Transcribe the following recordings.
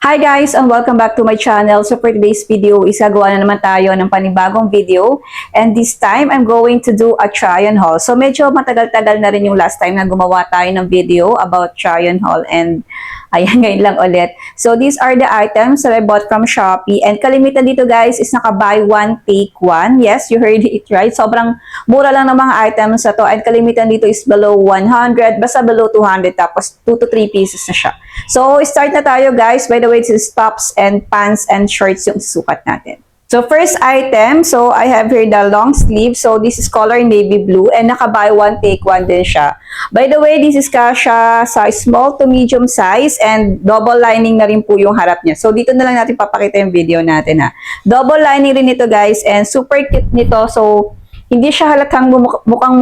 Hi guys and welcome back to my channel. So for today's video, isagawa na naman tayo ng panibagong video. And this time, I'm going to do a try on haul. So medyo matagal-tagal na rin yung last time na gumawa tayo ng video about try on haul. And ayan, ngayon lang ulit. So these are the items that I bought from Shopee. And kalimitan dito guys is naka-buy one, take one. Yes, you heard it right. Sobrang mura lang ng mga items na to. And kalimitan dito is below 100, basta below 200. Tapos 2 to 3 pieces na siya. So start na tayo guys. By the way, this is tops and pants and shorts yung susukat natin. So first item, so I have here the long sleeve. So this is color navy blue and naka-buy one, take one din siya. By the way, this is kasha sa small to medium size and double lining na rin po yung harap niya. So dito na lang natin papakita yung video natin ha. Double lining rin ito guys and super cute nito. So hindi siya halatang mukhang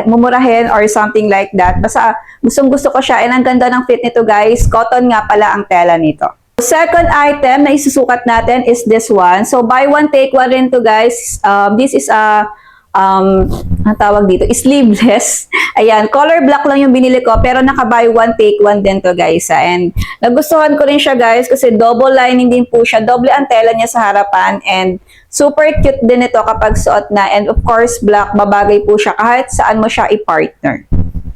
mumurahin or something like that. Basta gustong gusto ko siya and ang ganda ng fit nito guys. Cotton nga pala ang tela nito. Second item na isusukat natin is this one. So, buy one, take one rin to guys. This is a, ang tawag dito, sleeveless. Ayan, color black lang yung binili ko, pero naka-buy one, take one din to guys. And nagustuhan ko rin siya guys kasi double lining din po siya. Doble ang tela niya sa harapan and super cute din ito kapag suot na. And of course, black, babagay po siya kahit saan mo siya i-partner.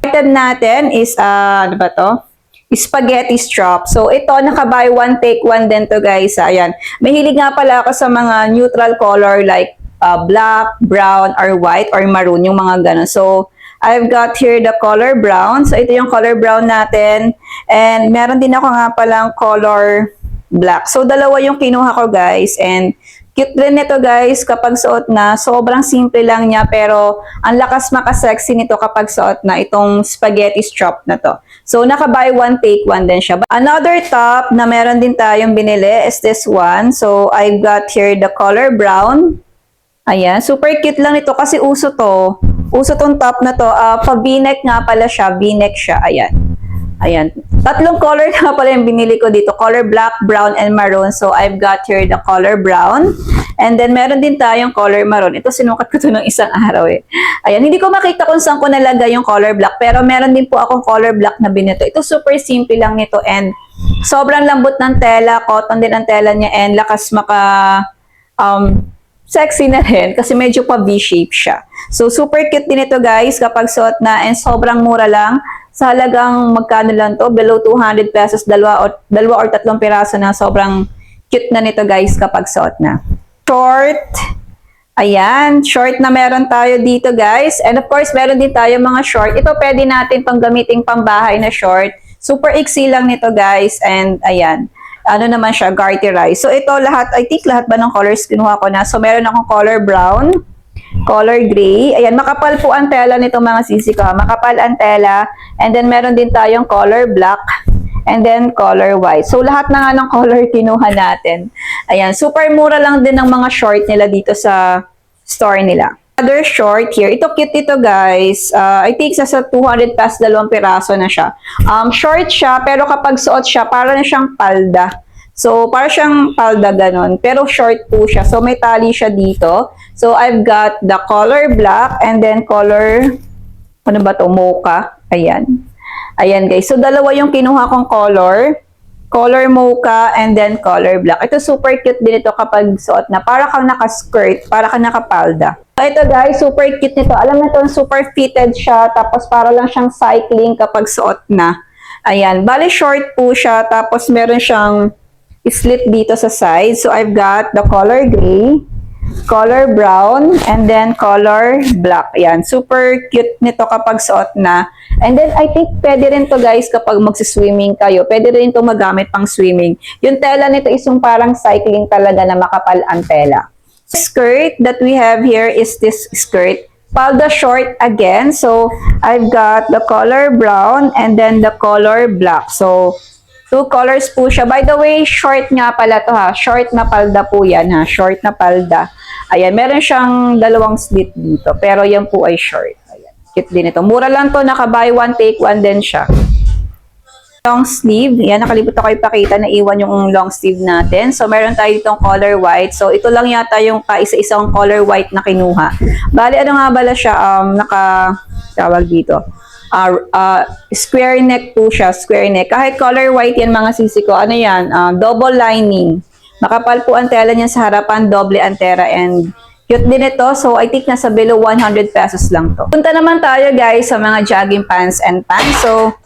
Item natin is, ano ba to? Spaghetti strap. So, ito, naka-buy one, take one din to guys. Ayan. Mahilig nga pala ako sa mga neutral color like black, brown, or white, or maroon, yung mga ganun. So, I've got here the color brown. So, ito yung color brown natin. And meron din ako nga palang color black. So, dalawa yung kinuha ko guys. And cute din nito guys kapag suot na. Sobrang simple lang niya pero ang lakas maka-sexy nito kapag suot na itong spaghetti strap na to. So naka-buy one, take one din siya. Another top na meron din tayong binili is this one. So I've got here the color brown. Ayan, super cute lang nito kasi uso to. Uso tong top na to. Pa-v-neck nga pala siya. V-neck siya. Ayan. Ayan. Tatlong color nga pala yung binili ko dito. Color black, brown, and maroon. So, I've got here the color brown. And then, meron din tayong color maroon. Ito, sinukat ko to ng isang araw eh. Ayan. Hindi ko makita kung saan ko nalagay yung color black. Pero meron din po akong color black na binito. Ito, super simple lang nito. And sobrang lambot ng tela. Cotton din ang tela niya. And lakas sexy na rin. Kasi medyo pa V-shape siya. So, super cute din ito guys kapag suot na. And sobrang mura lang. Sa halagang magkano lang to, below 200 pesos, dalawa or tatlong piraso na. Sobrang cute na nito guys kapag suot na. Short. Ayan, short na meron tayo dito guys. And of course, meron din tayo mga short. Ito pwede natin pang gamiting pambahay na short. Super iksi lang nito guys. And ayan, ano naman siya, garterized. So ito lahat, I think lahat ba ng colors kinuha ko na. So meron akong color brown, color gray. Ayan, makapal po ang tela nito mga sisi ko. Makapal ang tela. And then, meron din tayong color black. And then, color white. So, lahat na nga ng color kinuha natin. Ayan, super mura lang din ng mga short nila dito sa store nila. Other short here. Ito, cute ito guys. I think sa 200 plus dalawang piraso na siya. Short siya, pero kapag suot siya, para na siyang palda. So, para siyang palda ganon. Pero short po siya. So, may tali siya dito. So, I've got the color black and then color, ano ba to? Mocha. Ayan. Ayan guys. So, dalawa yung kinuha kong color. Color mocha and then color black. Ito super cute din ito kapag suot na. Para kang naka-skirt. Para kang nakapalda. So, ito guys, super cute nito. Alam na ito, super fitted siya. Tapos, para lang siyang cycling kapag suot na. Ayan. Bali, short po siya. Tapos, meron siyang slit dito sa side. So, I've got the color gray, color brown, and then color black. Ayan. Super cute nito kapag suot na. And then, I think pwede rin to guys kapag magsiswimming kayo. Pwede rin to magamit pang swimming. Yung tela nito is yung parang cycling talaga na makapal ang tela. Skirt that we have here is this skirt. Palda short again. So, I've got the color brown and then the color black. So, two colors po siya. By the way, short nga pala to ha. Short na palda po yan ha. Short na palda. Ayan, meron siyang dalawang slit dito. Pero yan po ay short. Ayan, cute din ito. Mura lang to. Naka-buy one, take one din siya. Long sleeve. Ayan, nakalimutan ko ipakita na iwan yung long sleeve natin. So, meron tayo ditong color white. So, ito lang yata yung isa-isang color white na kinuha. Bali, ano nga bala siya? Tawag dito. Square neck po siya, square neck. Kahit color white yan mga sisi ko, ano yan, double lining. Makapal po ang tela niya sa harapan, doble antera, and cute din ito. So, I think nasa below 100 pesos lang to. Punta naman tayo guys sa mga jogging pants and pants. So,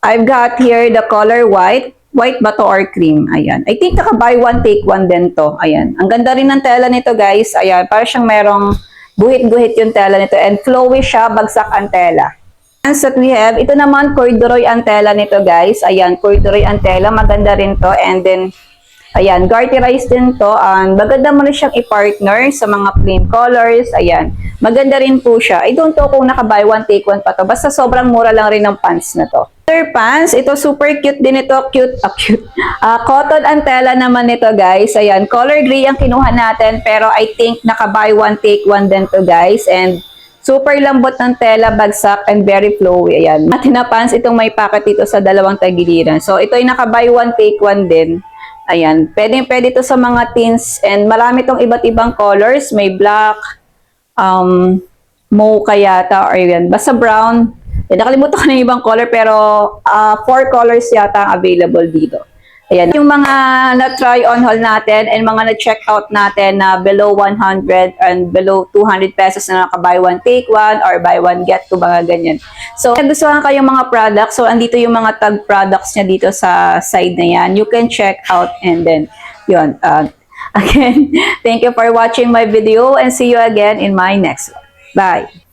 I've got here the color white. White ba to or cream? Ayan. I think naka buy one take one din to. Ayan. Ang ganda rin ng tela nito guys. Ayan. Para siyang merong guhit-guhit yung tela nito. And flowy siya, bagsak ang tela. Pants that we have, ito naman corduroy ang tela nito guys. Ayan. Corduroy ang tela. Maganda rin to. And then, ayan. Garterized din to. Maganda mo rin siyang i-partner sa mga plain colors. Ayan. Maganda rin po siya. I don't know kung naka buy one take one pa to. Basta sobrang mura lang rin ng pants na to. Other pants, ito super cute din ito, cute. Cotton ang tela naman nito guys. Ayan, color gray ang kinuha natin pero I think naka buy one take one din to guys, and super lambot ng tela, bagsak and very flowy. Ayan, matina pants itong may pocket dito sa dalawang tagiliran. So ito ay naka buy one take one din. Ayan, pwede ito sa mga teens, and marami itong iba't ibang colors, may black, mocha yata, or yan, basta brown. Nakalimutan ko na yung ibang color pero 4 colors yata ang available dito. Ayan. Yung mga na-try on haul natin and mga na-check out natin na below 100 and below 200 pesos na naka-buy one take one or buy one get two, mga ganyan. So, kung gusto kayong mga products, so andito yung mga tag products niya dito sa side na yan. You can check out, and then, yun. Again, thank you for watching my video and see you again in my next one. Bye!